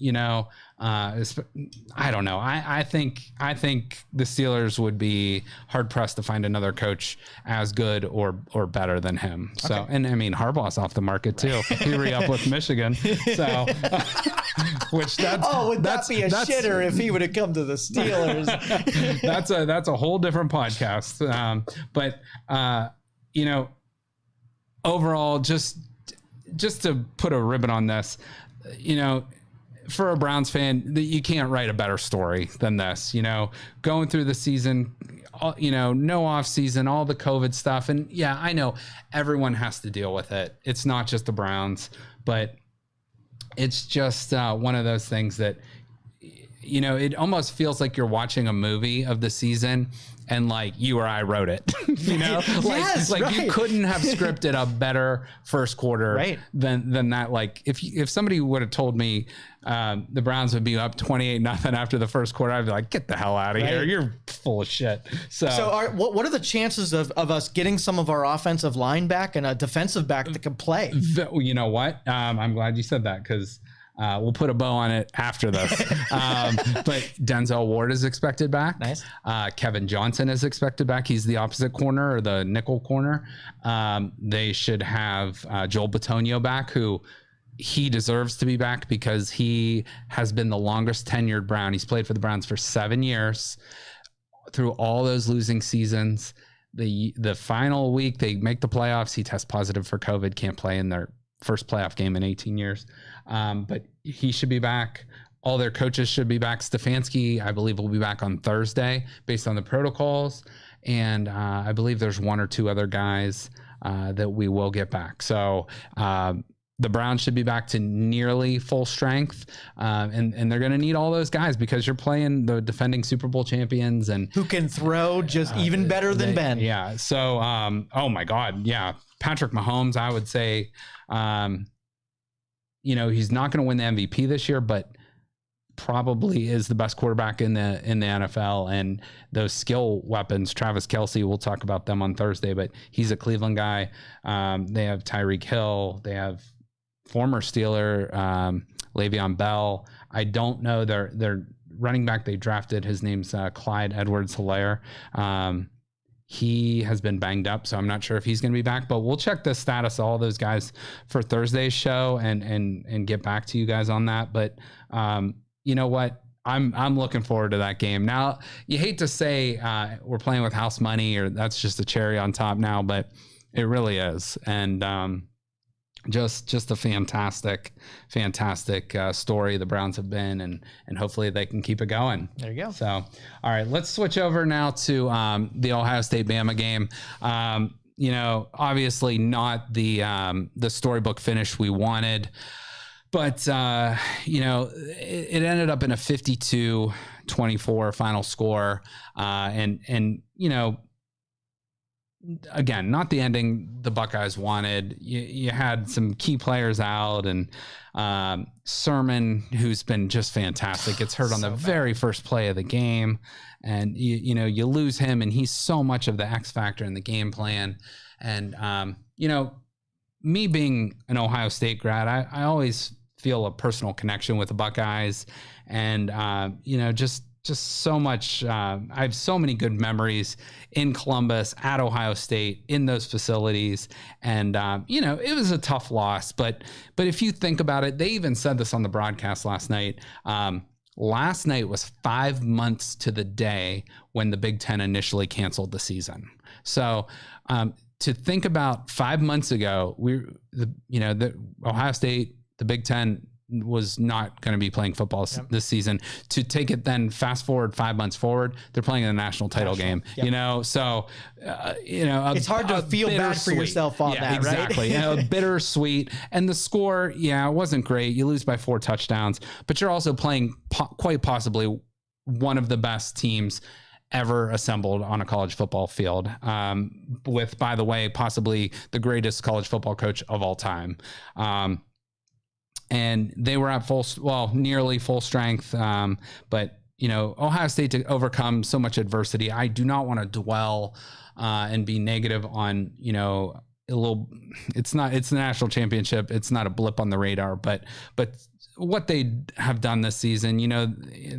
S1: I don't know. I think the Steelers would be hard pressed to find another coach as good or better than him. So, okay. And I mean, Harbaugh's off the market too. He re-up with Michigan. So, which would that be a shitter if he would have come to the Steelers? that's a whole different podcast. But overall, just to put a ribbon on this, for a Browns fan, you can't write a better story than this. Going through the season, no off season, all the COVID stuff. And yeah, I know everyone has to deal with it. It's not just the Browns, but it's just one of those things that, it almost feels like you're watching a movie of the season and like you or I wrote it,
S7: Yes,
S1: like
S7: right.
S1: You couldn't have scripted a better first quarter than that. Like if somebody would have told me the Browns would be up 28-0 after the first quarter, I'd be like, get the hell out of here. You're full of shit. So
S7: what are the chances of us getting some of our offensive line back and a defensive back that can play?
S1: You know what? I'm glad you said that, because we'll put a bow on it after this. But Denzel Ward is expected back.
S7: Nice.
S1: Kevin Johnson is expected back. He's the opposite corner, or the nickel corner. They should have Joel Bitonio back, who he deserves to be back because he has been the longest tenured Brown. He's played for the Browns for 7 years through all those losing seasons. The final week they make the playoffs, he tests positive for COVID, can't play in their first playoff game in 18 years. But he should be back. All their coaches should be back. Stefanski, I believe, will be back on Thursday based on the protocols. And I believe there's 1 or 2 other guys that we will get back. So the Browns should be back to nearly full strength. And they're going to need all those guys because you're playing the defending Super Bowl champions and
S7: who can throw just even better than Ben.
S1: Yeah. So, oh my God. Yeah. Patrick Mahomes, I would say, he's not going to win the MVP this year, but probably is the best quarterback in the NFL. And those skill weapons, Travis Kelce, we'll talk about them on Thursday, but he's a Cleveland guy. They have Tyreek Hill. They have former Steeler, Le'Veon Bell. I don't know their running back they drafted. His name's Clyde Edwards-Helaire. He has been banged up, so I'm not sure if he's going to be back, but we'll check the status of all those guys for Thursday's show and get back to you guys on that. But you know what? I'm looking forward to that game. Now, you hate to say we're playing with house money or that's just a cherry on top now, but it really is. And just a fantastic story the Browns have been, and hopefully they can keep it going.
S7: There you go.
S1: So, all right, let's switch over now to the Ohio State-Bama game. Obviously not the storybook finish we wanted, but it ended up in a 52-24 final score, and again, not the ending the Buckeyes wanted. You had some key players out, and Sermon, who's been just fantastic, gets hurt on the very first play of the game, and you lose him, and he's so much of the X factor in the game plan. And me being an Ohio State grad, I always feel a personal connection with the Buckeyes, and just so much. I have so many good memories in Columbus, at Ohio State, in those facilities. And, it was a tough loss. But if you think about it, they even said this on the broadcast last night. Last night was 5 months to the day when the Big Ten initially canceled the season. So to think about 5 months ago, the Ohio State, the Big Ten, was not going to be playing football this season. To take it then fast forward 5 months forward, they're playing in the national title game. So
S7: it's hard to feel bad for yourself on that,
S1: exactly.
S7: Right?
S1: Bittersweet. And the score, it wasn't great. You lose by 4 touchdowns, but you're also playing quite possibly one of the best teams ever assembled on a college football field, with, by the way, possibly the greatest college football coach of all time. And they were at nearly full strength. But, Ohio State, to overcome so much adversity, I do not want to dwell and be negative on, it's the national championship. It's not a blip on the radar, but what they have done this season,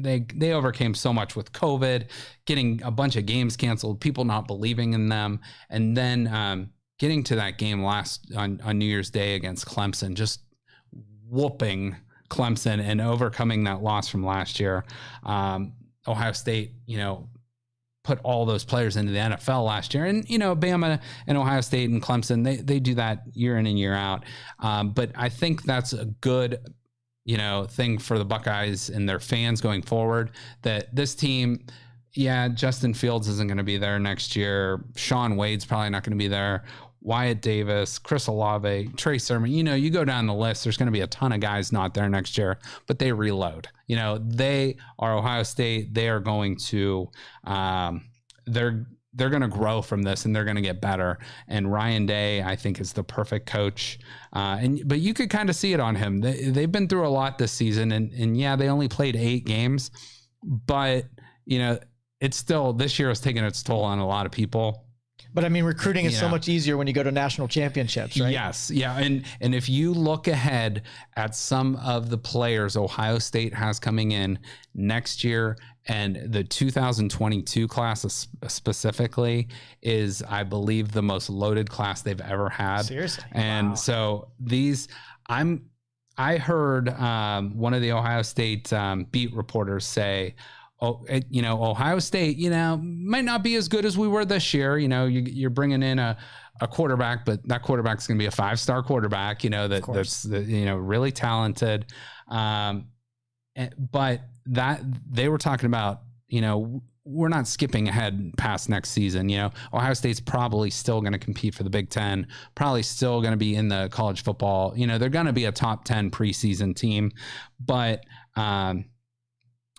S1: they overcame so much with COVID, getting a bunch of games canceled, people not believing in them. And then getting to that game on New Year's Day against Clemson, just whooping Clemson and overcoming that loss from last year. Ohio State, put all those players into the NFL last year, and Bama and Ohio State and Clemson, they do that year in and year out. But I think that's a good thing for the Buckeyes and their fans going forward, that this team, Justin Fields isn't going to be there next year. Sean Wade's probably not going to be there. Wyatt Davis, Chris Olave, Trey Sermon, you go down the list, there's going to be a ton of guys not there next year, but they reload. They are Ohio State. They are going to, they're going to grow from this, and they're going to get better. And Ryan Day, I think, is the perfect coach. But you could kind of see it on him. They've been through a lot this season, and they only played 8 games, but it's still, this year has taken its toll on a lot of people.
S7: But I mean, recruiting is so much easier when you go to national championships, right?
S1: Yes. Yeah. And if you look ahead at some of the players Ohio State has coming in next year, and the 2022 class specifically is, I believe, the most loaded class they've ever had.
S7: Seriously.
S1: And so I heard one of the Ohio State beat reporters say, Ohio State, might not be as good as we were this year. You're bringing in a quarterback, but that quarterback's going to be a 5-star quarterback, that's really talented. But that they were talking about, we're not skipping ahead past next season. Ohio State's probably still going to compete for the Big Ten, probably still going to be in the college football. They're going to be a top 10 preseason team, but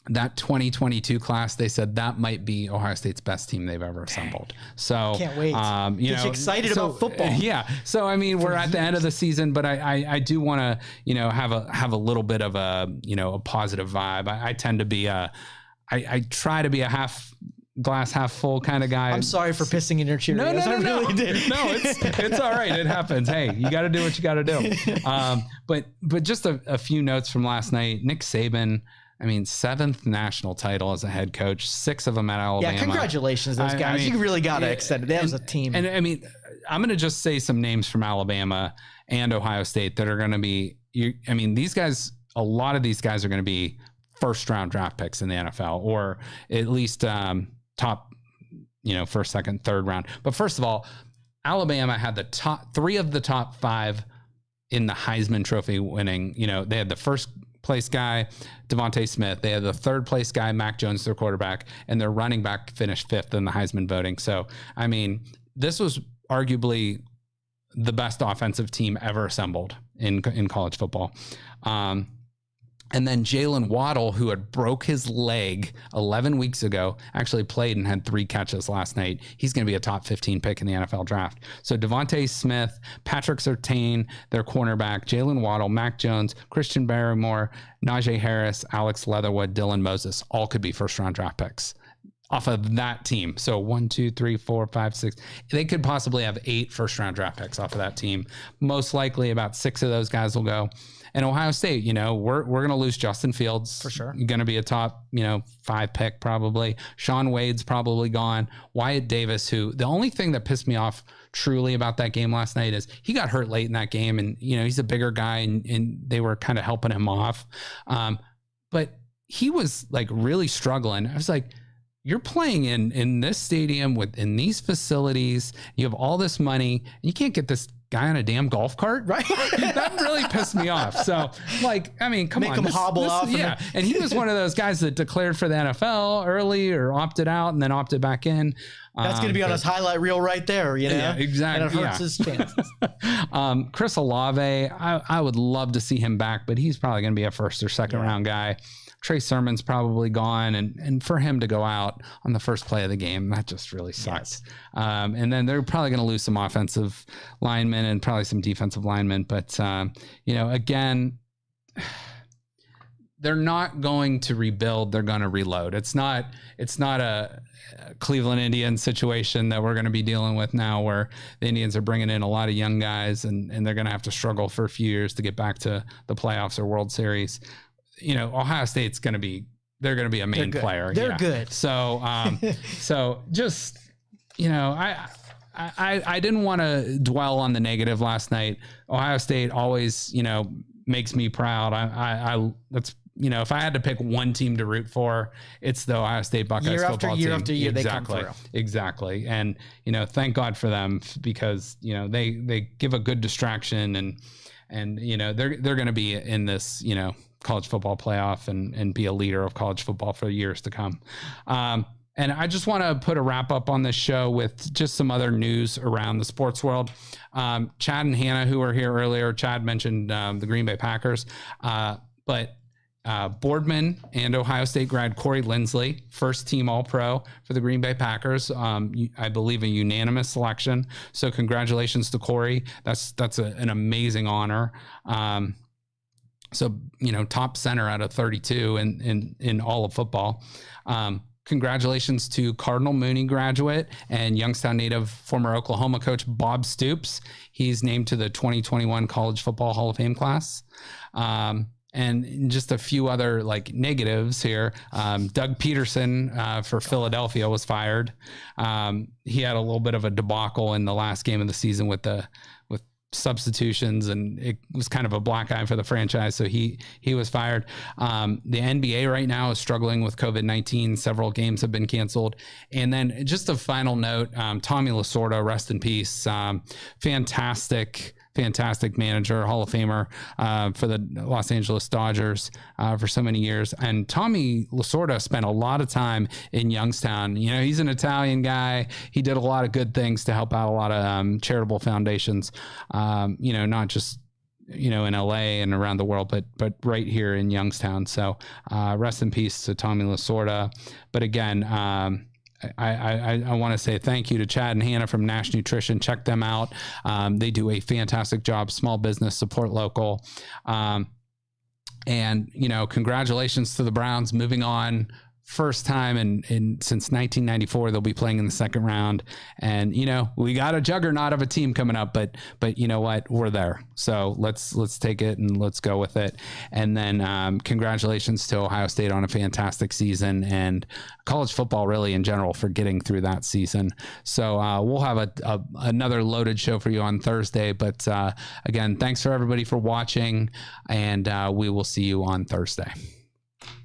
S1: that 2022 class, they said that might be Ohio State's best team they've ever assembled. So
S7: can't wait. Get you excited about football.
S1: Yeah. So we're at the end of the season, but I do want to have a little bit of a positive vibe. I tend to be I try to be a half glass half full kind of guy.
S7: I'm sorry for pissing in your Cheerios.
S1: No.
S7: Really did.
S1: No, it's all right. It happens. Hey, you got to do what you got to do. But just a few notes from last night. Nick Saban, 7th national title as a head coach, 6 of them at Alabama.
S7: Yeah, congratulations, those guys. You really got to extend it. That was a team.
S1: And I'm going to just say some names from Alabama and Ohio State that are going to be, these guys, a lot of these guys are going to be first round draft picks in the NFL, or at least top, first, second, third round. But first of all, Alabama had the top 3 of the top 5 in the Heisman Trophy winning. They had the first place guy, Devontae Smith. They had the third place guy, Mac Jones, their quarterback, and their running back finished 5th in the Heisman voting. So, this was arguably the best offensive team ever assembled in college football. And then Jalen Waddle, who had broke his leg 11 weeks ago, actually played and had 3 catches last night. He's going to be a top 15 pick in the NFL draft. So Devontae Smith, Patrick Surtain, their cornerback, Jalen Waddle, Mac Jones, Christian Barrymore, Najee Harris, Alex Leatherwood, Dylan Moses, all could be first-round draft picks off of that team. So 1, 2, 3, 4, 5, 6. They could possibly have 8 first-round draft picks off of that team. Most likely about 6 of those guys will go. And Ohio State, we're going to lose Justin Fields. For sure. Going to be a top, 5 pick probably. Sean Wade's probably gone. Wyatt Davis, who the only thing that pissed me off truly about that game last night is he got hurt late in that game. And, he's a bigger guy and they were kind of helping him off. But he was really struggling. I was like, you're playing in this stadium in these facilities. You have all this money. You can't get this guy on a damn golf cart, right? That really pissed me off. So, come on,
S7: make him hobble off.
S1: Yeah, and he was one of those guys that declared for the NFL early or opted out and then opted back in.
S7: That's going to be on his highlight reel right there,
S1: Yeah, exactly.
S7: And it hurts his chances.
S1: Chris Olave, I would love to see him back, but he's probably going to be a first or second round guy. Trey Sermon's probably gone, and for him to go out on the first play of the game, that just really sucks. Yes. And then they're probably going to lose some offensive linemen and probably some defensive linemen. But, again, they're not going to rebuild. They're going to reload. It's not a Cleveland Indians situation that we're going to be dealing with now, where the Indians are bringing in a lot of young guys and they're going to have to struggle for a few years to get back to the playoffs or World Series. Ohio State's going to be a main player.
S7: They're good.
S1: So, so just, I didn't want to dwell on the negative last night. Ohio State always, makes me proud. That's, if I had to pick one team to root for, it's the Ohio State Buckeyes football team.
S7: Year after year,
S1: exactly.
S7: They come through.
S1: Exactly. And, thank God for them, because, they give a good distraction and they're going to be in this, college football playoff and be a leader of college football for years to come. And I just want to put a wrap up on this show with just some other news around the sports world. Chad and Hanna, who were here earlier, Chad mentioned the Green Bay Packers, but Boardman and Ohio State grad Corey Linsley, first team All-Pro for the Green Bay Packers. I believe a unanimous selection. So congratulations to Corey. That's an amazing honor. So, top center out of 32 in all of football. Congratulations to Cardinal Mooney graduate and Youngstown native former Oklahoma coach Bob Stoops. He's named to the 2021 College Football Hall of Fame class. And just a few other negatives here. Doug Peterson for Philadelphia was fired. He had a little bit of a debacle in the last game of the season with substitutions, and it was kind of a black eye for the franchise. So he was fired. The NBA right now is struggling with COVID-19. Several games have been canceled. And then just a final note, Tommy Lasorda, rest in peace. Fantastic manager, Hall of Famer for the Los Angeles Dodgers for so many years. And Tommy Lasorda spent a lot of time in Youngstown. You know, he's an Italian guy. He did a lot of good things to help out a lot of charitable foundations, you know, not just, you know, in LA and around the world, but right here in Youngstown. So rest in peace to Tommy Lasorda. But again, I want to say thank you to Chad and Hanna from Nash Nutrition. Check them out. They do a fantastic job. Small business, support local. And, you know, congratulations to the Browns moving on. First time since 1994, they'll be playing in the second round. And, you know, we got a juggernaut of a team coming up, but you know what? We're there. So let's take it and let's go with it. And then congratulations to Ohio State on a fantastic season, and college football really in general for getting through that season. So we'll have another loaded show for you on Thursday. But again, thanks for everybody for watching, and we will see you on Thursday.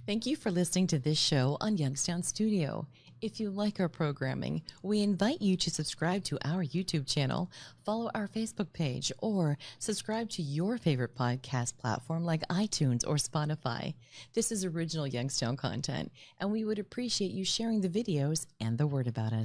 S8: Thank you for listening to this show on Youngstown Studio. If you like our programming, we invite you to subscribe to our YouTube channel, follow our Facebook page, or subscribe to your favorite podcast platform like iTunes or Spotify. This is original Youngstown content, and we would appreciate you sharing the videos and the word about us.